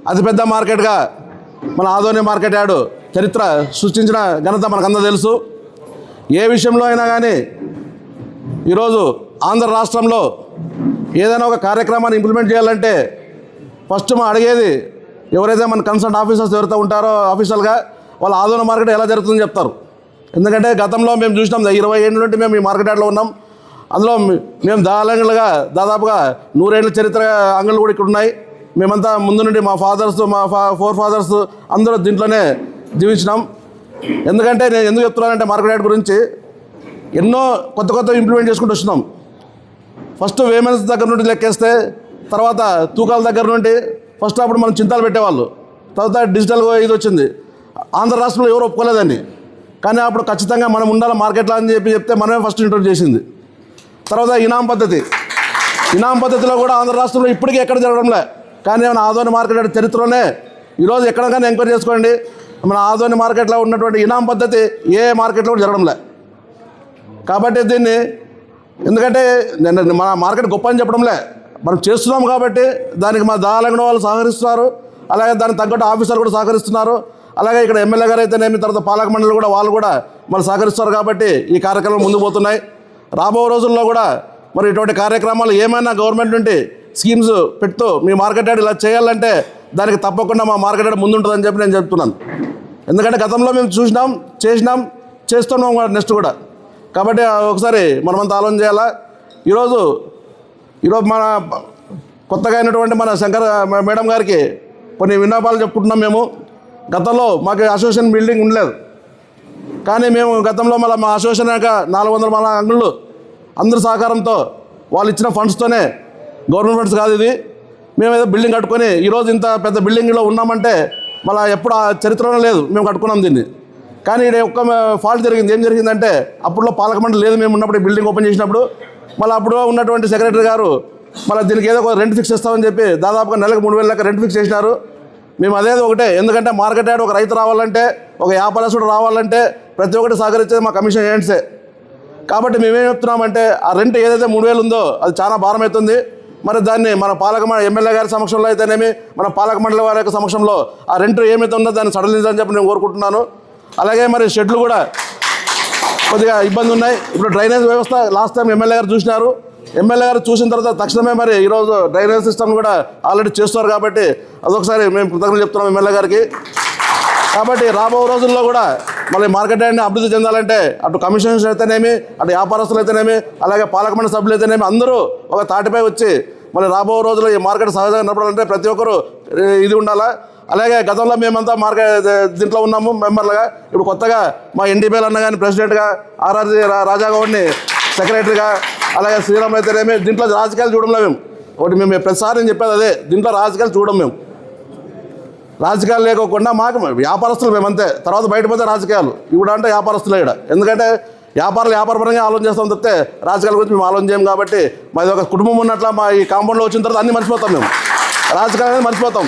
అతిపెద్ద మార్కెట్గా మన ఆదోని మార్కెట్ యార్డు చరిత్ర సృష్టించిన ఘనత మనకందరూ తెలుసు. ఏ విషయంలో అయినా కానీ ఈరోజు ఆంధ్ర రాష్ట్రంలో ఏదైనా ఒక కార్యక్రమాన్ని ఇంప్లిమెంట్ చేయాలంటే ఫస్ట్ మనం అడిగేది ఎవరైతే మన కన్సర్న్ ఆఫీసర్స్ ఎవరైతే ఉంటారో ఆఫీసర్గా వాళ్ళు ఆదోని మార్కెట్ ఎలా జరుగుతుందని చెప్తారు. ఎందుకంటే గతంలో మేము చూసినాం 20 ఏళ్ళ నుండి మేము ఈ మార్కెట్ యార్డ్లో ఉన్నాం. అందులో మేము దాదాపుగా 100 ఏళ్ళ చరిత్ర అంగళ్ళు కూడా ఇక్కడ ఉన్నాయి. మేమంతా ముందు నుండి మా ఫాదర్స్ మా ఫోర్ ఫాదర్స్ అందరూ దీంట్లోనే జీవించినాం. ఎందుకంటే నేను ఎందుకు చెప్తున్నానంటే మార్కెట్ యార్డ్ గురించి ఎన్నో కొత్త ఇంప్లిమెంట్ చేసుకుంటూ వస్తున్నాం. ఫస్ట్ వేమెన్స్ దగ్గర నుండి లెక్కేస్తే తర్వాత తూకాల దగ్గర నుండి ఫస్ట్ అప్పుడు మనం చింతాలు పెట్టేవాళ్ళు. తర్వాత డిజిటల్ ఇది వచ్చింది. ఆంధ్ర రాష్ట్రంలో ఎవరు ఒప్పుకోలేదండి. కానీ అప్పుడు ఖచ్చితంగా మనం ఉండాలి మార్కెట్లో అని చెప్తే మనమే ఫస్ట్ ఇంట్రొడ్యూస్ చేసింది. తర్వాత ఇనాం పద్ధతిలో కూడా ఆంధ్ర రాష్ట్రంలో ఇప్పటికీ ఎక్కడ జరగడంలే. కానీ మన ఆదోని మార్కెట్ యార్డ్ చరిత్రలోనే ఈరోజు ఎక్కడికైనా ఎంక్వైరీ చేసుకోండి, మన ఆదోని మార్కెట్లో ఉన్నటువంటి ఇనాం పద్ధతి ఏ మార్కెట్లో కూడా జరగడంలే. కాబట్టి దీన్ని ఎందుకంటే మన మార్కెట్ గొప్ప అని చెప్పడంలే, మనం చేస్తున్నాం కాబట్టి దానికి మా దాలంగడ వాళ్ళు సహకరిస్తున్నారు. అలాగే దానికి తగ్గట్టు ఆఫీసర్లు కూడా సహకరిస్తున్నారు. అలాగే ఇక్కడ ఎమ్మెల్యే గారు అయితేనేమి తర్వాత పాలక మండలి కూడా వాళ్ళు కూడా మనం సహకరిస్తారు. కాబట్టి ఈ కార్యక్రమం ముందుకు పోతున్నాయి. రాబో రోజుల్లో కూడా మరి ఇటువంటి కార్యక్రమాలు ఏమైనా గవర్నమెంట్ నుండి స్కీమ్స్ పెడుతూ మీ మార్కెట్ యార్డ్ ఇలా చేయాలంటే దానికి తప్పకుండా మా మార్కెట్ యార్డ్ ముందుంటుందని చెప్పి నేను చెప్తున్నాను. ఎందుకంటే గతంలో మేము చేస్తున్నాం కూడా నెక్స్ట్ కూడా. కాబట్టి ఒకసారి మనమంతా ఆలోచన చేయాలా. ఈరోజు మన కొత్తగా అయినటువంటి మన శంకర్ మేడం గారికి కొన్ని విన్నపాలు చెప్పుకుంటున్నాం. మేము గతంలో మాకు అసోసియేషన్ బిల్డింగ్ ఉండలేదు. కానీ మేము గతంలో మళ్ళీ మా అసోసియేషన్ యొక్క 400 మన అంగుళ్ళు అందరి సహకారంతో వాళ్ళు ఇచ్చిన ఫండ్స్తోనే, గవర్నమెంట్ ఫండ్స్ కాదు ఇది, మేము ఏదో బిల్డింగ్ కట్టుకొని ఈరోజు ఇంత పెద్ద బిల్డింగ్లో ఉన్నామంటే మళ్ళీ ఎప్పుడు ఆ చరిత్రలో లేదు. మేము కట్టుకున్నాం దీన్ని. కానీ ఇది ఒక్క ఫాల్ట్ జరిగింది. ఏం జరిగిందంటే అప్పుడులో పాలక మండలి లేదు మేము ఉన్నప్పుడు బిల్డింగ్ ఓపెన్ చేసినప్పుడు. మళ్ళీ అప్పుడు ఉన్నటువంటి సెక్రటరీ గారు మళ్ళీ దీనికి ఏదో ఒక రెంట్ ఫిక్స్ చేస్తామని చెప్పి దాదాపుగా నెలకు 3,000 లెక్క రెంట్ ఫిక్స్ చేసినారు. మేము అదేది ఒకటే, ఎందుకంటే మార్కెట్ యార్డ్ ఒక రైతు రావాలంటే ఒక వ్యాపారస్తుడు రావాలంటే ప్రతి ఒక్కటి సహకరించేది మా కమిషన్ ఏజెంట్సే. కాబట్టి మేమేం చెప్తున్నామంటే ఆ రెంట్ ఏదైతే 3,000 ఉందో అది చాలా భారం అవుతుంది. మరి దాన్ని మన ఎమ్మెల్యే గారి సమక్షంలో అయితేనేమి మన పాలక మండలి వారి యొక్క సమక్షంలో ఆ రెంట్ ఏమైతే ఉందో దాన్ని సడలించాలని చెప్పి నేను కోరుకుంటున్నాను. అలాగే మరి షెడ్లు కూడా కొద్దిగా ఇబ్బంది ఉన్నాయి. ఇప్పుడు డ్రైనేజ్ వ్యవస్థ లాస్ట్ టైం ఎమ్మెల్యే గారు చూసినారు. ఎమ్మెల్యే గారు చూసిన తర్వాత తక్షణమే మరి ఈరోజు డ్రైనేజ్ సిస్టమ్ కూడా ఆల్రెడీ చేస్తున్నారు. కాబట్టి అదొకసారి మేము కృతజ్ఞతలు చెప్తున్నాం ఎమ్మెల్యే గారికి. కాబట్టి రాబో రోజుల్లో కూడా మళ్ళీ మార్కెట్ యార్డ్ని అభివృద్ధి చెందాలంటే అటు కమిషనర్స్ అయితేనేమి, అటు వ్యాపారస్తులు అయితేనేమి, అలాగే పాలక మండలి సభ్యులు అయితేనేమి అందరూ ఒక తాటిపై వచ్చి మళ్ళీ రాబో రోజుల్లో ఈ మార్కెట్ సహజంగా నడపాలంటే ప్రతి ఒక్కరు ఇది ఉండాలా. అలాగే గతంలో మేమంతా మార్కెట్ దీంట్లో ఉన్నాము మెంబర్లుగా. ఇప్పుడు కొత్తగా మా ఎన్డీపీఎల్ అన్న కానీ ప్రెసిడెంట్గా, ఆర్ఆర్జీ రాజాగౌడ్ని సెక్రటరీగా, అలాగే శ్రీరామ్ అయితేనేమి దీంట్లో రాజకీయాలు చూడంలో ఒకటి మేము ప్రతిసారి నేను చెప్పేది అదే, దీంట్లో రాజకీయాలు చూడం మేము. రాజకీయాలు లేకోకుండా మాకు వ్యాపారస్తులు మేమంతే. తర్వాత బయట పోతే రాజకీయాలు ఇప్పుడు అంటే వ్యాపారస్తులే ఇక్కడ. ఎందుకంటే వ్యాపారపరంగా ఆలోచన చేస్తాం తప్పితే రాజకీయాల గురించి మేము ఆలోచన చేయం. కాబట్టి మాది ఒక కుటుంబం ఉన్నట్ల మా ఈ కాంపౌండ్లో వచ్చిన తర్వాత అన్నీ మర్చిపోతాం మేము, రాజకీయాలు మర్చిపోతాం.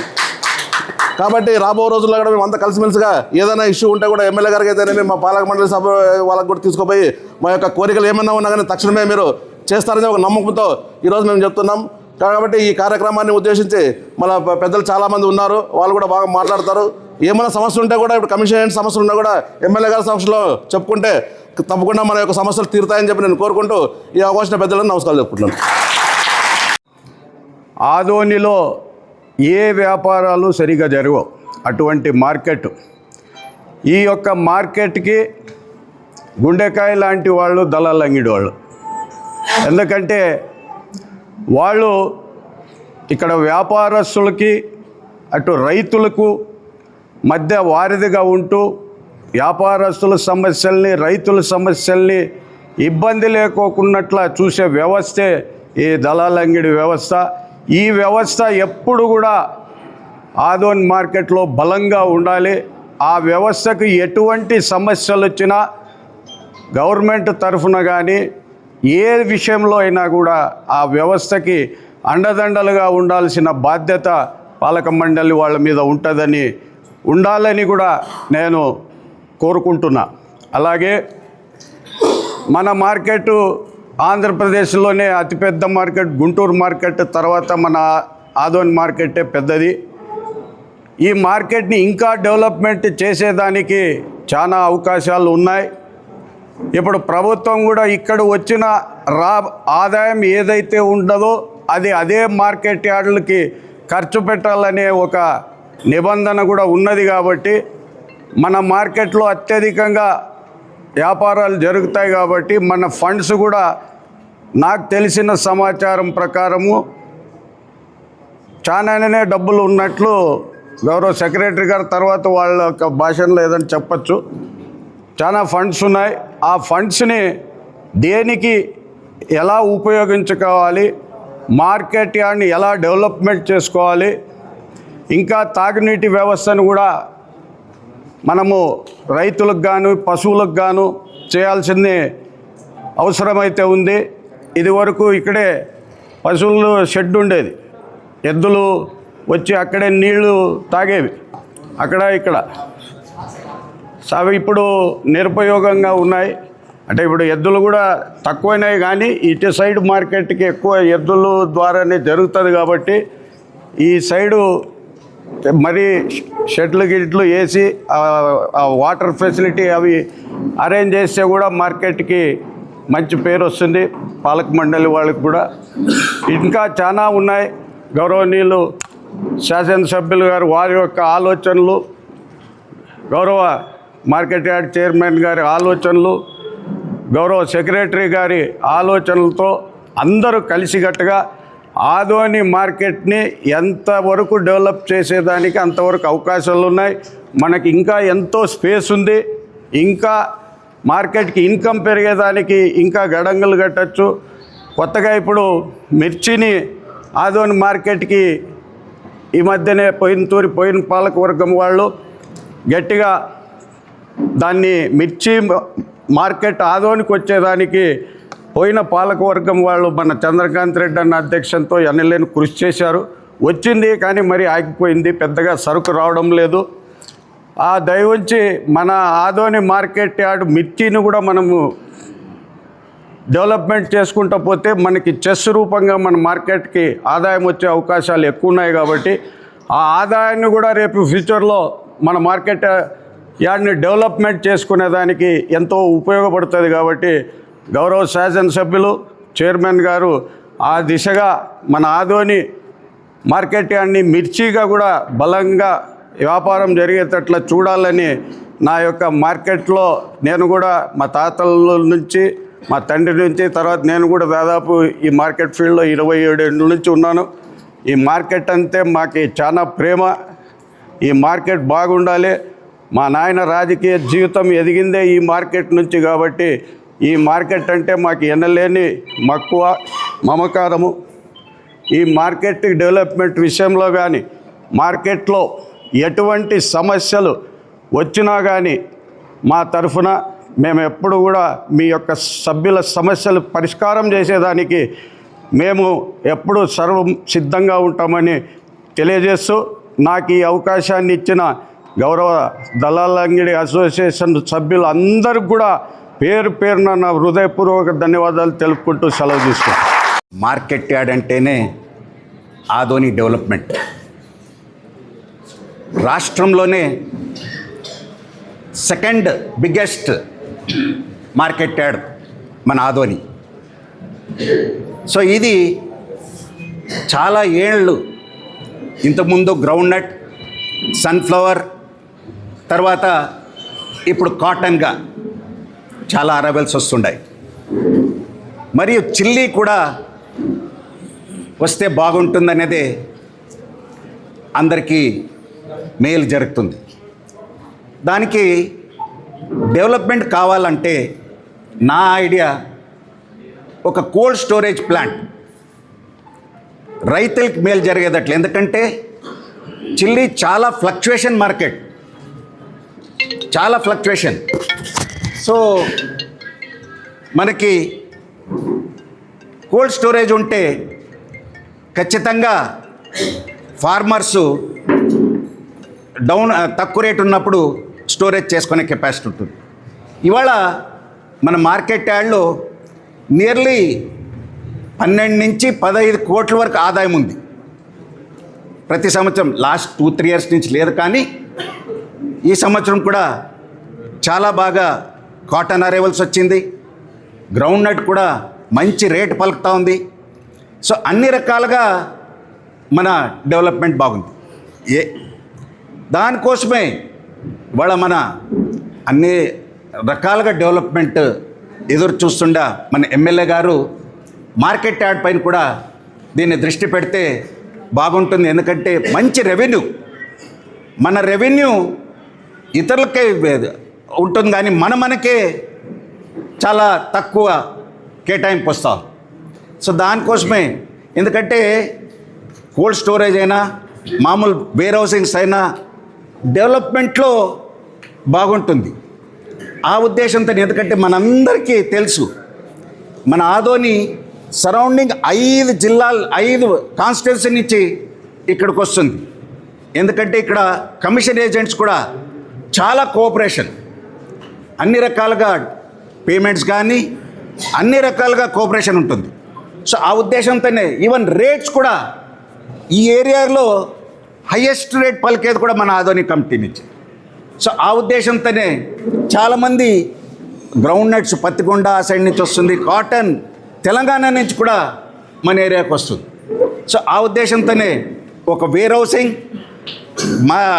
కాబట్టి రాబో రోజుల్లో కూడా మేము అంతా కలిసిమెలిసిగా ఏదైనా ఇష్యూ ఉంటే కూడా ఎమ్మెల్యే గారికి అయితేనే మా పాలక మండలి సభ వాళ్ళకి కూడా తీసుకుపోయి మా యొక్క కోరికలు ఏమన్నా ఉన్నా కానీ తక్షణమే మీరు చేస్తారనే ఒక నమ్మకంతో ఈరోజు మేము చెప్తున్నాం. కాబట్టి ఈ కార్యక్రమాన్ని ఉద్దేశించి మన పెద్దలు చాలామంది ఉన్నారు, వాళ్ళు కూడా బాగా మాట్లాడతారు. ఏమైనా సమస్యలు ఉంటే కూడా ఇప్పుడు కమిషన్ సమస్యలు ఉన్నా కూడా ఎమ్మెల్యే గారి సమస్యలో చెప్పుకుంటే తప్పకుండా మన యొక్క సమస్యలు తీరుతాయని చెప్పి నేను కోరుకుంటూ ఈ అవకాశం పెద్దలను నమస్కారాలు చెప్పుకుంటున్నాను. ఆదోనిలో ఏ వ్యాపారాలు సరిగా జరగవు. అటువంటి మార్కెట్, ఈ యొక్క మార్కెట్కి గుండెకాయ లాంటి వాళ్ళు దళాలు అంగిడి వాళ్ళు. ఎందుకంటే వాళ్ళు ఇక్కడ వ్యాపారస్తులకి అటు రైతులకు మధ్య వారధిగా ఉంటూ వ్యాపారస్తుల సమస్యల్ని, రైతుల సమస్యల్ని ఇబ్బంది లేకోకున్నట్లా చూసే వ్యవస్థే ఈ దళాలంగిడి వ్యవస్థ. ఈ వ్యవస్థ ఎప్పుడు కూడా ఆదోని మార్కెట్లో బలంగా ఉండాలి. ఆ వ్యవస్థకు ఎటువంటి సమస్యలు వచ్చినా గవర్నమెంట్ తరఫున కానీ ఏ విషయంలో అయినా కూడా ఆ వ్యవస్థకి అండదండలుగా ఉండాల్సిన బాధ్యత పాలక మండలి వాళ్ళ మీద ఉండాలని కూడా నేను కోరుకుంటున్నా. అలాగే మన మార్కెట్ ఆంధ్రప్రదేశ్లోనే అతిపెద్ద మార్కెట్ గుంటూరు మార్కెట్, తర్వాత మన ఆదోని మార్కెటే పెద్దది. ఈ మార్కెట్ని ఇంకా డెవలప్మెంట్ చేసేదానికి చాలా అవకాశాలు ఉన్నాయి. ఇప్పుడు ప్రభుత్వం కూడా ఇక్కడ వచ్చిన ఆదాయం ఏదైతే ఉండదో అది అదే మార్కెట్ యార్డులకి ఖర్చు పెట్టాలనే ఒక నిబంధన కూడా ఉన్నది. కాబట్టి మన మార్కెట్లో అత్యధికంగా వ్యాపారాలు జరుగుతాయి. కాబట్టి మన ఫండ్స్ కూడా నాకు తెలిసిన సమాచారం ప్రకారము చాలానే డబ్బులు ఉన్నట్లు గౌరవ సెక్రటరీ గారు తర్వాత వాళ్ళ యొక్క భాషలో ఏదని చెప్పచ్చు. చాలా ఫండ్స్ ఉన్నాయి. ఆ ఫండ్స్ని దేనికి ఎలా ఉపయోగించుకోవాలి, మార్కెట్ యార్డ్ని ఎలా డెవలప్మెంట్ చేసుకోవాలి, ఇంకా తాగునీటి వ్యవస్థను కూడా మనము రైతులకు గాను పశువులకు గాను చేయాల్సింది అవసరమైతే ఉంది. ఇదివరకు ఇక్కడే పశువులు షెడ్ ఉండేది, ఎద్దులు వచ్చి అక్కడే నీళ్లు తాగేవి అక్కడ ఇక్కడ. అవి ఇప్పుడు నిరుపయోగంగా ఉన్నాయి. అంటే ఇప్పుడు ఎద్దులు కూడా తక్కువైనాయి, కానీ ఇటు సైడ్ మార్కెట్కి ఎక్కువ ఎద్దుల ద్వారానే జరుగుతుంది. కాబట్టి ఈ సైడు మరి షెడ్లు గిట్లు వేసి ఆ వాటర్ ఫెసిలిటీ అవి అరేంజ్ చేస్తే కూడా మార్కెట్కి మంచి పేరు వస్తుంది, పాలక మండలి వాళ్ళకి కూడా. ఇంకా చాలా ఉన్నాయి. గౌరవనీయులు శాసనసభ్యులు గారు వారి యొక్క ఆలోచనలు, గౌరవ మార్కెట్ యార్డ్ చైర్మన్ గారి ఆలోచనలు, గౌరవ సెక్రటరీ గారి ఆలోచనలతో అందరూ కలిసికట్టుగా ఆదోని మార్కెట్ని ఎంతవరకు డెవలప్ చేసేదానికి అంతవరకు అవకాశాలు ఉన్నాయి. మనకి ఇంకా ఎంతో స్పేస్ ఉంది. ఇంకా మార్కెట్కి ఇన్కమ్ పెరిగేదానికి ఇంకా గడంగులు కట్టచ్చు. కొత్తగా ఇప్పుడు మిర్చిని ఆదోని మార్కెట్కి ఈ మధ్యనే పోయిన పాలకవర్గం వాళ్ళు గట్టిగా దాన్ని మిర్చి మార్కెట్ ఆదోనికి వచ్చేదానికి పోయిన పాలకవర్గం వాళ్ళు మన చంద్రకాంత్ రెడ్డి అన్న అధ్యక్షంతో ఎన్నెలేని కృషి చేశారు. వచ్చింది కానీ మరి ఆగిపోయింది, పెద్దగా సరుకు రావడం లేదు. ఆ దయవుంచి మన ఆదోని మార్కెట్ యార్డ్ మిర్చిని కూడా మనము డెవలప్మెంట్ చేసుకుంటూ పోతే మనకి చెస్ రూపంగా మన మార్కెట్కి ఆదాయం వచ్చే అవకాశాలు ఎక్కువ ఉన్నాయి. కాబట్టి ఆ ఆదాయాన్ని కూడా రేపు ఫ్యూచర్లో మన మార్కెట్ యార్డ్ని డెవలప్మెంట్ చేసుకునేదానికి ఎంతో ఉపయోగపడుతుంది. కాబట్టి గౌరవ శాసనసభ్యులు చైర్మన్ గారు ఆ దిశగా మన ఆదోని మార్కెట్ యార్డ్ని మిర్చిగా కూడా బలంగా వ్యాపారం జరిగేటట్లా చూడాలని నా యొక్క మార్కెట్లో నేను కూడా మా తాతల నుంచి మా తండ్రి నుంచి తర్వాత నేను కూడా దాదాపు ఈ మార్కెట్ ఫీల్డ్లో 27 ఏళ్ళ నుంచి ఉన్నాను. ఈ మార్కెట్ అంతే మాకు చాలా ప్రేమ. ఈ మార్కెట్ బాగుండాలి. మా నాయన రాజకీయ జీవితం ఎదిగిందే ఈ మార్కెట్ నుంచి. కాబట్టి ఈ మార్కెట్ అంటే మాకు ఎనలేని మక్కువ మమకారము. ఈ మార్కెట్ డెవలప్మెంట్ విషయంలో కానీ మార్కెట్లో ఎటువంటి సమస్యలు వచ్చినా కానీ మా తరఫున మేము ఎప్పుడు కూడా మీ యొక్క సభ్యుల సమస్యలు పరిష్కారం చేసేదానికి మేము ఎప్పుడు సర్వం సిద్ధంగా ఉంటామని తెలియజేస్తూ నాకు ఈ అవకాశాన్ని ఇచ్చిన గౌరవ దళాలంగిడి అసోసియేషన్ సభ్యులు అందరికి కూడా పేరు పేరున నా హృదయపూర్వక ధన్యవాదాలు తెలుపుకుంటూ సెలవు తీసుకుంటాను. మార్కెట్ యార్డ్ అంటేనే ఆదోని డెవలప్మెంట్. రాష్ట్రంలోనే సెకండ్ బిగ్గెస్ట్ మార్కెట్ యార్డ్ మన ఆదోని. సో ఇది చాలా ఏళ్ళు ఇంతకుముందు గ్రౌండ్ నట్, సన్ఫ్లవర్, తర్వాత ఇప్పుడు కాటన్గా చాలా అరైవల్స్ వస్తుంటాయి. మరియు చిల్లీ కూడా వస్తే బాగుంటుందనేదే అందరికీ మేలు జరుగుతుంది. దానికి డెవలప్మెంట్ కావాలంటే నా ఐడియా ఒక కోల్డ్ స్టోరేజ్ ప్లాంట్ రైతులకి మేలు జరిగేటట్లు. ఎందుకంటే చిల్లీ చాలా ఫ్లక్చుయేషన్ మార్కెట్, చాలా ఫ్లక్చుయేషన్. సో మనకి కోల్డ్ స్టోరేజ్ ఉంటే ఖచ్చితంగా ఫార్మర్సు తక్కువ రేటు ఉన్నప్పుడు స్టోరేజ్ చేసుకునే కెపాసిటీ ఉంటుంది. ఇవాళ మన మార్కెట్ యార్డ్లో నియర్లీ 12 నుంచి 15 కోట్ల వరకు ఆదాయం ఉంది. ప్రతి సంవత్సరం లాస్ట్ 2-3 ఇయర్స్ నుంచి లేదు, కానీ ఈ సంవత్సరం కూడా చాలా బాగా కాటన్ అరైవల్స్ వచ్చింది. గ్రౌండ్ నట్ కూడా మంచి రేట్ పలుకుతూ ఉంది. సో అన్ని రకాలుగా మన డెవలప్మెంట్ బాగుంది. దానికోసమే ఇవాళ మన అన్ని రకాలుగా డెవలప్మెంట్ ఎదురు చూస్తుండా మన ఎమ్మెల్యే గారు మార్కెట్ యార్డ్ పైన కూడా దీన్ని దృష్టి పెడితే బాగుంటుంది. ఎందుకంటే మంచి రెవెన్యూ, మన రెవెన్యూ ఇతరులకే ఉంటుంది, కానీ మనకే చాలా తక్కువ కేటాయింపు వస్తాం. సో దానికోసమే, ఎందుకంటే కోల్డ్ స్టోరేజ్ అయినా మామూలు వేర్ హౌసింగ్స్ అయినా డెవలప్మెంట్లో బాగుంటుంది. ఆ ఉద్దేశంతో, ఎందుకంటే మనందరికీ తెలుసు మన ఆదోని సరౌండింగ్ 5 జిల్లాలు 5 కాన్స్టిట్యున్సీ నుంచి ఇక్కడికి వస్తుంది. ఎందుకంటే ఇక్కడ కమిషన్ ఏజెంట్స్ కూడా చాలా కోఆపరేషన్, అన్ని రకాలుగా పేమెంట్స్ కానీ అన్ని రకాలుగా కోఆపరేషన్ ఉంటుంది. సో ఆ ఉద్దేశంతోనే ఈవెన్ రేట్స్ కూడా ఈ ఏరియాలో హయ్యెస్ట్ రేట్ పలికేది కూడా మన ఆదోని కమిటీ నుంచి. సో ఆ ఉద్దేశంతోనే చాలామంది గ్రౌండ్ నట్స్ పత్తికొండ ఆ సైడ్ నుంచి వస్తుంది, కాటన్ తెలంగాణ నుంచి కూడా మన ఏరియాకి వస్తుంది. సో ఆ ఉద్దేశంతోనే ఒక వేర్ హౌసింగ్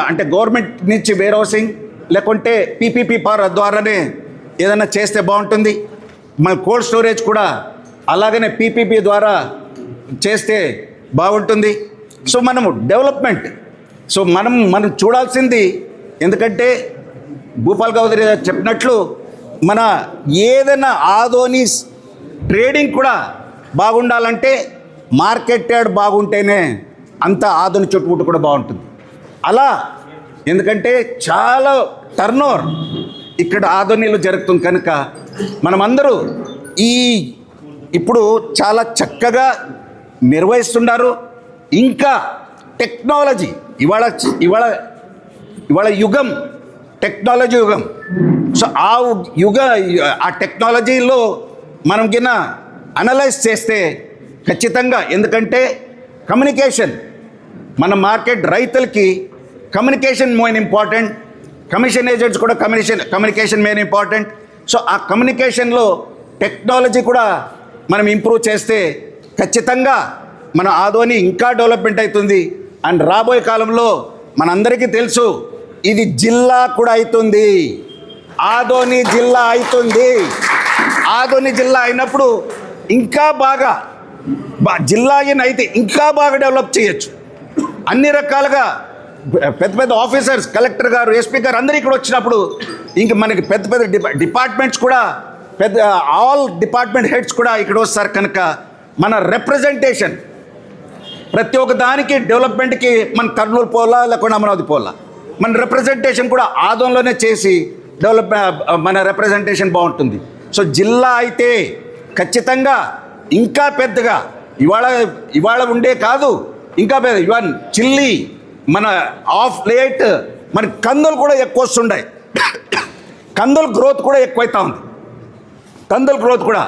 అంటే గవర్నమెంట్ నుంచి వేర్ హౌసింగ్ లేకుంటే పీపీపీ ద్వారానే ఏదైనా చేస్తే బాగుంటుంది. మన కోల్డ్ స్టోరేజ్ కూడా అలాగనే పీపీపీ ద్వారా చేస్తే బాగుంటుంది. సో మనము డెవలప్మెంట్, సో మనం చూడాల్సింది, ఎందుకంటే భూపాల్ గౌదరి చెప్పినట్లు మన ఏదైనా ఆదోని ట్రేడింగ్ కూడా బాగుండాలంటే మార్కెట్ యార్డ్ బాగుంటేనే అంత ఆదోని చుట్టుముట్టు కూడా బాగుంటుంది. అలా ఎందుకంటే చాలా టర్నోవర్ ఇక్కడ ఆదోనిలో జరుగుతుంది కనుక మనమందరూ ఇప్పుడు చాలా చక్కగా నిర్వహిస్తున్నారు. ఇంకా టెక్నాలజీ ఇవాళ యుగం టెక్నాలజీ యుగం. సో ఆ టెక్నాలజీలో మనం కింద అనలైజ్ చేస్తే ఖచ్చితంగా, ఎందుకంటే కమ్యూనికేషన్ మన మార్కెట్ రైతులకి communication main important, commission agents కూడా కమ్యూనికేషన్ మెయిన్ ఇంపార్టెంట్. సో ఆ కమ్యూనికేషన్లో టెక్నాలజీ కూడా మనం ఇంప్రూవ్ చేస్తే ఖచ్చితంగా మన ఆదోని ఇంకా డెవలప్మెంట్ అవుతుంది. అండ్ రాబోయే కాలంలో మనందరికీ తెలుసు ఇది జిల్లా కూడా అవుతుంది, ఆదోని జిల్లా అవుతుంది. ఆదోని జిల్లా అయినప్పుడు ఇంకా బాగా జిల్లా అయితే ఇంకా బాగా డెవలప్ చేయొచ్చు. అన్ని రకాలుగా పెద్ద పెద్ద ఆఫీసర్స్, కలెక్టర్ గారు, ఎస్పీ గారు అందరూ ఇక్కడ వచ్చినప్పుడు ఇంక మనకి పెద్ద పెద్ద డిపార్ట్మెంట్స్ కూడా ఆల్ డిపార్ట్మెంట్ హెడ్స్ కూడా ఇక్కడ వస్తారు కనుక మన రిప్రజెంటేషన్ ప్రతి ఒక్క దానికి డెవలప్మెంట్కి మన కర్నూలు పోలా లేకుండా అమరావతి పోలా, మన రిప్రజెంటేషన్ కూడా ఆదోన్లోనే చేసి మన రిప్రజెంటేషన్ బాగుంటుంది. సో జిల్లా అయితే ఖచ్చితంగా ఇంకా పెద్దగా ఇవాళ ఉండే కాదు, ఇంకా పెద్ద ఇవన్ చిల్లి మన ఆఫ్ లేట్ మన కందులు కూడా ఎక్కువ వస్తుంటాయి. కందుల గ్రోత్ కూడా ఎక్కువైతా ఉంది. కందుల గ్రోత్ కూడా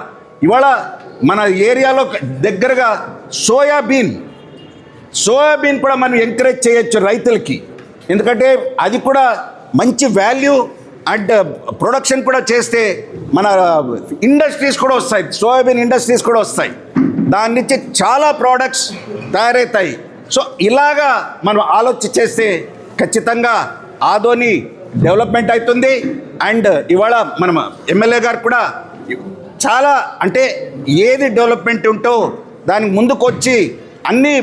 ఇవాళ మన ఏరియాలో దగ్గరగా సోయాబీన్ కూడా మనం ఎంకరేజ్ చేయొచ్చు రైతులకి, ఎందుకంటే అది కూడా మంచి వాల్యూ అండ్ ప్రొడక్షన్ కూడా చేస్తే మన ఇండస్ట్రీస్ కూడా వస్తాయి, సోయాబీన్ ఇండస్ట్రీస్ కూడా వస్తాయి, దాని నుంచి చాలా ప్రోడక్ట్స్ తయారవుతాయి. సో ఇలాగా మనం ఆలోచన చేస్తే ఖచ్చితంగా ఆదోని డెవలప్మెంట్ అవుతుంది. అండ్ ఇవాళ మనం ఎమ్మెల్యే గారు కూడా చాలా అంటే ఏది డెవలప్మెంట్ ఉంటో దానికి ముందుకు వచ్చి అన్ని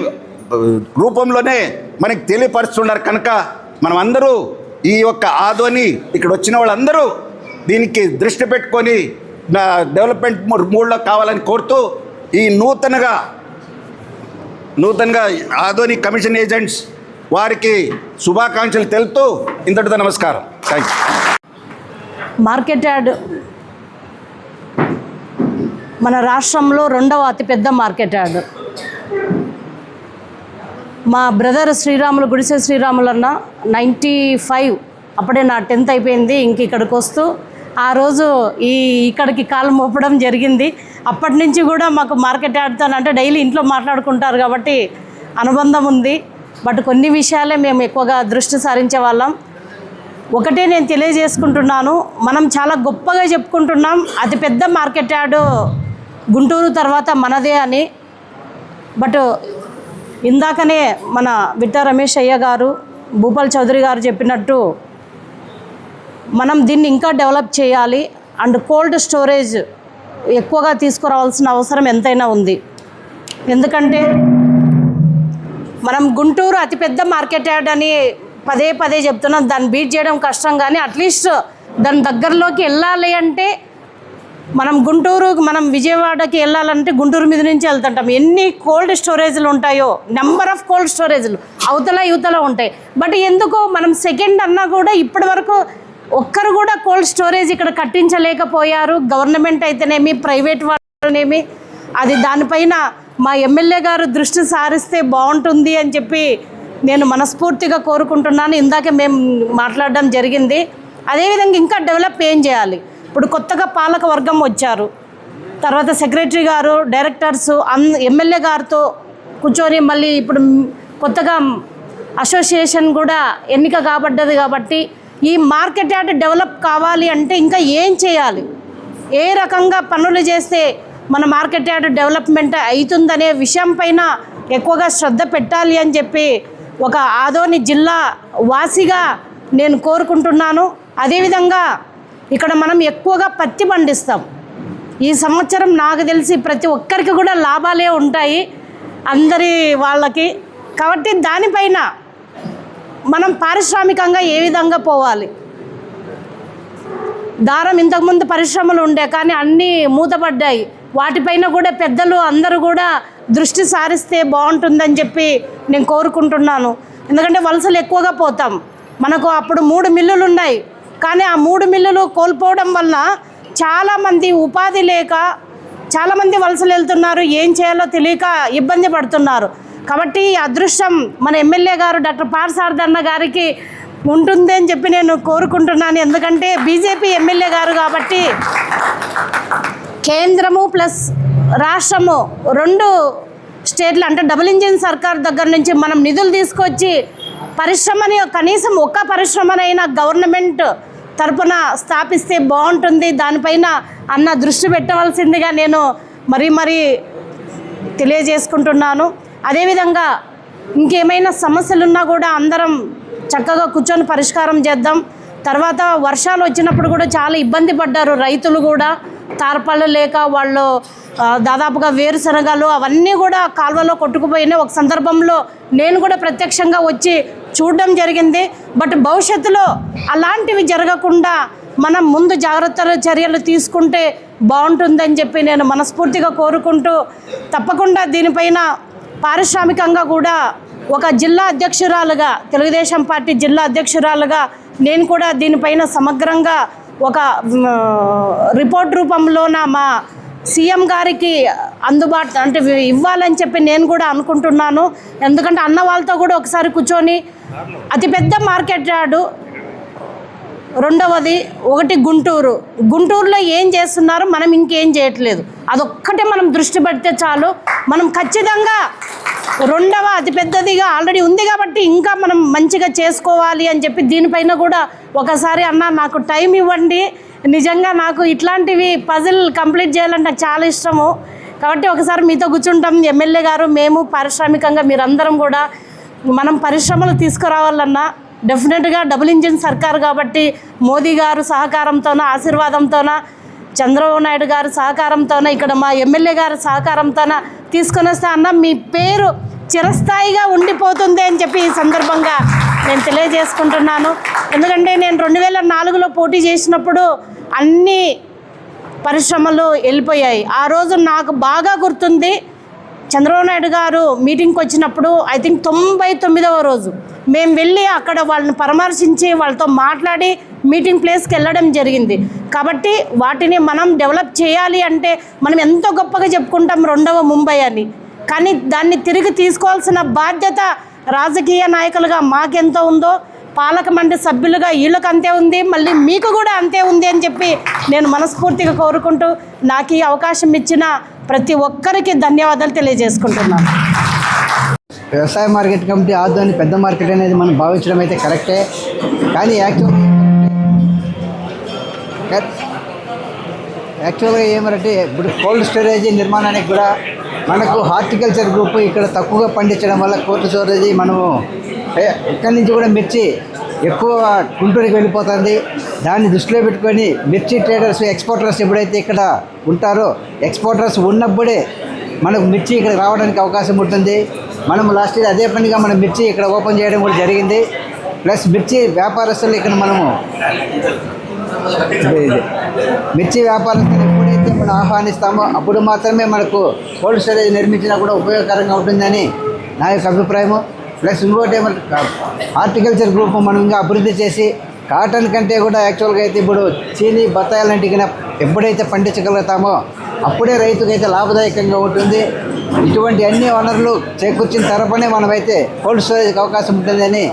రూపంలోనే మనకి తెలియపరుస్తున్నారు కనుక మనం అందరూ ఈ యొక్క ఆదోని ఇక్కడ వచ్చిన వాళ్ళందరూ దీనికి దృష్టి పెట్టుకొని డెవలప్మెంట్ మూడ్లో కావాలని కోరుతూ ఈ నూతనంగా ఆదోని కమిషన్ ఏజెంట్స్ వారికి శుభాకాంక్షలు తెలుపుతూ ఇంతటితో నమస్కారం. Thank you. మార్కెట్ యార్డ్ మన రాష్ట్రంలో 2వ అతిపెద్ద మార్కెట్ యార్డ్. మా బ్రదర్ శ్రీరాములు, గుడిసె శ్రీరాములు అన్న 95 అప్పుడే నా 10th అయిపోయింది. ఇంక ఇక్కడికి వస్తూ ఆ రోజు ఇక్కడికి కాలు మోపడం జరిగింది. అప్పటి నుంచి కూడా మాకు మార్కెట్ యార్డ్తో అంటే డైలీ ఇంట్లో మాట్లాడుకుంటారు కాబట్టి అనుబంధం ఉంది. బట్ కొన్ని విషయాలే మేము ఎక్కువగా దృష్టి సారించే వాళ్ళం. ఒకటే నేను తెలియజేసుకుంటున్నాను, మనం చాలా గొప్పగా చెప్పుకుంటున్నాం అతిపెద్ద మార్కెట్ యార్డు గుంటూరు తర్వాత మనదే అని. బట్ ఇందాకనే మన విట్ట రమేష్ అయ్య గారు, భూపాల్ చౌదరి గారు చెప్పినట్టు మనం దీన్ని ఇంకా డెవలప్ చేయాలి అండ్ కోల్డ్ స్టోరేజ్ ఎక్కువగా తీసుకురావాల్సిన అవసరం ఎంతైనా ఉంది. ఎందుకంటే మనం గుంటూరు అతిపెద్ద మార్కెట్ యార్డ్ అని పదే పదే చెప్తున్నాం, దాన్ని బీట్ చేయడం కష్టం, కానీ అట్లీస్ట్ దాని దగ్గరలోకి వెళ్ళాలి అంటే మనం గుంటూరు, మనం విజయవాడకి వెళ్ళాలంటే గుంటూరు మీద నుంచి వెళ్తుంటాం. ఎన్ని కోల్డ్ స్టోరేజ్లు ఉంటాయో, నెంబర్ ఆఫ్ కోల్డ్ స్టోరేజ్లు అవతల యువతల ఉంటాయి. బట్ ఎందుకో మనం సెకండ్ అన్నా కూడా ఇప్పటి వరకు ఒక్కరు కూడా కోల్డ్ స్టోరేజ్ ఇక్కడ కట్టించలేకపోయారు. గవర్నమెంట్ అయితేనేమి, ప్రైవేట్ వాళ్ళనేమి. అది దానిపైన మా ఎమ్మెల్యే గారు దృష్టి సారిస్తే బాగుంటుంది అని చెప్పి నేను మనస్ఫూర్తిగా కోరుకుంటున్నాను. ఇందాకే మేము మాట్లాడడం జరిగింది. అదేవిధంగా ఇంకా డెవలప్ ఏం చేయాలి? ఇప్పుడు కొత్తగా పాలక వర్గం వచ్చారు, తర్వాత సెక్రటరీ గారు, డైరెక్టర్స్ ఎమ్మెల్యే గారితో కూర్చొని మళ్ళీ ఇప్పుడు కొత్తగా అసోసియేషన్ కూడా ఎన్నిక కాబడ్డది. కాబట్టి ఈ మార్కెట్ యార్డ్ డెవలప్ కావాలి అంటే ఇంకా ఏం చేయాలి, ఏ రకంగా పనులు చేస్తే మన మార్కెట్ యార్డ్ డెవలప్మెంట్ అవుతుందనే విషయం పైన ఎక్కువగా శ్రద్ధ పెట్టాలి అని చెప్పి ఒక ఆదోని జిల్లా వాసిగా నేను కోరుకుంటున్నాను. అదేవిధంగా ఇక్కడ మనం ఎక్కువగా పత్తి పండిస్తాం. ఈ సంవత్సరం నాకు తెలిసి ప్రతి ఒక్కరికి కూడా లాభాలే ఉంటాయి అందరి వాళ్ళకి. కాబట్టి దానిపైన మనం పారిశ్రామికంగా ఏ విధంగా పోవాలి? దారం ఇంతకుముందు పరిశ్రమలు ఉండే, కానీ అన్నీ మూతపడ్డాయి. వాటిపైన కూడా పెద్దలు అందరూ కూడా దృష్టి సారిస్తే బాగుంటుందని చెప్పి నేను కోరుకుంటున్నాను. ఎందుకంటే వలసలు ఎక్కువగా పోతాం. మనకు అప్పుడు 3 మిల్లులు ఉన్నాయి, కానీ ఆ 3 మిల్లులు కోల్పోవడం వల్ల చాలామంది ఉపాధి లేక చాలామంది వలసలు వెళ్తున్నారు. ఏం చేయాలో తెలియక ఇబ్బంది పడుతున్నారు. కాబట్టి ఈ అదృష్టం మన ఎమ్మెల్యే గారు డాక్టర్ పార్సారథన్న గారికి ఉంటుంది అని చెప్పి నేను కోరుకుంటున్నాను. ఎందుకంటే బీజేపీ ఎమ్మెల్యే గారు కాబట్టి కేంద్రము ప్లస్ రాష్ట్రము 2 స్టేట్లు అంటే డబుల్ ఇంజిన్ సర్కార్ దగ్గర నుంచి మనం నిధులు తీసుకొచ్చి పరిశ్రమని, కనీసం ఒక్క పరిశ్రమనైనా గవర్నమెంట్ తరపున స్థాపిస్తే బాగుంటుంది. దానిపైన అన్న దృష్టి పెట్టవలసిందిగా నేను మరీ తెలియజేసుకుంటున్నాను. అదేవిధంగా ఇంకేమైనా సమస్యలున్నా కూడా అందరం చక్కగా కూర్చొని పరిష్కారం చేద్దాం. తర్వాత వర్షాలు వచ్చినప్పుడు కూడా చాలా ఇబ్బంది పడ్డారు రైతులు కూడా, తార్పాలు లేక వాళ్ళు దాదాపుగా వేరుశనగలు అవన్నీ కూడా కాలువలో కొట్టుకుపోయినాయి. ఒక సందర్భంలో నేను కూడా ప్రత్యక్షంగా వచ్చి చూడడం జరిగింది. బట్ భవిష్యత్తులో అలాంటివి జరగకుండా మనం ముందు జాగ్రత్త చర్యలు తీసుకుంటే బాగుంటుందని చెప్పి నేను మనస్ఫూర్తిగా కోరుకుంటూ, తప్పకుండా దీనిపైన పారిశ్రామికంగా కూడా ఒక జిల్లా అధ్యక్షురాలుగా, తెలుగుదేశం పార్టీ జిల్లా అధ్యక్షురాలుగా నేను కూడా దీనిపైన సమగ్రంగా ఒక రిపోర్ట్ రూపంలోన మా సీఎం గారికి అందుబాటు అంటే ఇవ్వాలని చెప్పి నేను కూడా అనుకుంటున్నాను. ఎందుకంటే అన్న వాళ్ళతో కూడా ఒకసారి కూర్చొని అతిపెద్ద మార్కెట్ యార్డు, రెండవది ఒకటి గుంటూరులో ఏం చేస్తున్నారు, మనం ఇంకేం చేయట్లేదు, అదొక్కటే మనం దృష్టి పెడితే చాలు. మనం ఖచ్చితంగా 2వ అతిపెద్దదిగా ఆల్రెడీ ఉంది కాబట్టి ఇంకా మనం మంచిగా చేసుకోవాలి అని చెప్పి దీనిపైన కూడా ఒకసారి అన్న నాకు టైం ఇవ్వండి. నిజంగా నాకు ఇట్లాంటివి పజిల్ కంప్లీట్ చేయాలంటే నాకు చాలా ఇష్టము. కాబట్టి ఒకసారి మీతో కూర్చుంటాం ఎమ్మెల్యే గారు, మేము పారిశ్రామికంగా మీరందరం కూడా మనం పరిశ్రమలు తీసుకురావాలన్నా డెఫినెట్గా డబుల్ ఇంజిన్ సర్కార్ కాబట్టి మోదీ గారు సహకారంతోన, ఆశీర్వాదంతోన, చంద్రబాబు నాయుడు గారి సహకారంతోన, ఇక్కడ మా ఎమ్మెల్యే గారి సహకారంతోన తీసుకొని వస్తే అన్న మీ పేరు చిరస్థాయిగా ఉండిపోతుంది అని చెప్పి ఈ సందర్భంగా నేను తెలియజేసుకుంటున్నాను. ఎందుకంటే నేను 2004లో పోటీ చేసినప్పుడు అన్ని పరిశ్రమలు వెళ్ళిపోయాయి. ఆ రోజు నాకు బాగా గుర్తుంది, చంద్రబాబు నాయుడు గారు మీటింగ్కి వచ్చినప్పుడు ఐ థింక్ 99వ రోజు మేము వెళ్ళి అక్కడ వాళ్ళని పరామర్శించి వాళ్ళతో మాట్లాడి మీటింగ్ ప్లేస్కి వెళ్ళడం జరిగింది. కాబట్టి వాటిని మనం డెవలప్ చేయాలి అంటే మనం ఎంతో గొప్పగా చెప్పుకుంటాం 2వ ముంబై అని, కానీ దాన్ని తిరిగి తీసుకోవాల్సిన బాధ్యత రాజకీయ నాయకులుగా మాకెంతో ఉందో పాలక మండలి సభ్యులుగా వీళ్ళకి అంతే ఉంది, మళ్ళీ మీకు కూడా అంతే ఉంది అని చెప్పి నేను మనస్ఫూర్తిగా కోరుకుంటూ నాకు ఈ అవకాశం ఇచ్చిన ప్రతి ఒక్కరికి ధన్యవాదాలు తెలియజేసుకుంటున్నాను. వ్యవసాయ మార్కెట్ కమిటీ ఆధ్వర్యంలో పెద్ద మార్కెట్ అనేది మనం భావించడం అయితే కరెక్టే. కానీ యాక్చువల్గా ఏమంటే ఇప్పుడు కోల్డ్ స్టోరేజ్ నిర్మాణానికి కూడా మనకు హార్టికల్చర్ గ్రూప్ ఇక్కడ తక్కువగా పండించడం వల్ల కోల్డ్ స్టోరేజ్ మనము ఇక్కడి నుంచి కూడా మిర్చి ఎక్కువ గుంటూరుకి వెళ్ళిపోతుంది. దాన్ని దృష్టిలో పెట్టుకొని మిర్చి ట్రేడర్స్ ఎక్స్పోర్టర్స్ ఎప్పుడైతే ఇక్కడ ఉంటారో ఎక్స్పోర్టర్స్ ఉన్నప్పుడే మనకు మిర్చి ఇక్కడ రావడానికి అవకాశం ఉంటుంది. మనం లాస్ట్ ఇయర్ అదే పనిగా మనం మిర్చి ఇక్కడ ఓపెన్ చేయడం కూడా జరిగింది. ప్లస్ మిర్చి వ్యాపారస్తులు ఇక్కడ మనము మిర్చి వ్యాపారస్తులు ఎప్పుడైతే మనం ఆహ్వానిస్తామో అప్పుడు మాత్రమే మనకు కోల్డ్ స్టోరేజ్ నిర్మించినా కూడా ఉపయోగకరంగా ఉంటుందని నా యొక్క అభిప్రాయము. ప్లస్ ఇంకోటి ఏమంటే హార్టికల్చర్ గ్రూప్ మనం ఇంకా అభివృద్ధి చేసి కాటన్ కంటే కూడా యాక్చువల్గా అయితే ఇప్పుడు చీని బత్తాయి లాంటివి ఎప్పుడైతే పండించగలుగుతామో అప్పుడే రైతుకైతే లాభదాయకంగా ఉంటుంది. ఇటువంటి అన్ని వనరులు చేకూర్చిన తరపునే మనమైతే కోల్డ్ స్టోరేజ్కి అవకాశం ఉంటుందని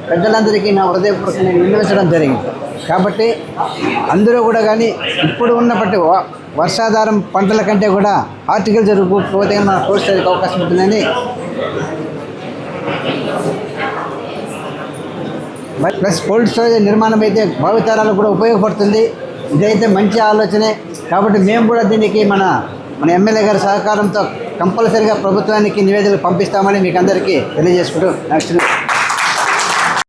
పెద్దలందరికీ నా హృదయపూర్వకంగా విన్నవించడం జరిగింది. కాబట్టి అందరూ కూడా కానీ ఇప్పుడు ఉన్నప్పటి వర్షాధారం పంటల కంటే కూడా హార్టికల్చర్ పోతే మన కోల్డ్ స్టోరేజ్కి అవకాశం ఉంటుందని ప్లస్ కోల్డ్ స్టోరేజ్ నిర్మాణం అయితే భావితరాలకు కూడా ఉపయోగపడుతుంది. ఇదైతే మంచి ఆలోచనే. కాబట్టి మేము కూడా దీనికి మన ఎమ్మెల్యే గారి సహకారంతో కంపల్సరీగా ప్రభుత్వానికి నివేదికలు పంపిస్తామని మీకు అందరికీ తెలియజేసుకుంటూ నెక్స్ట్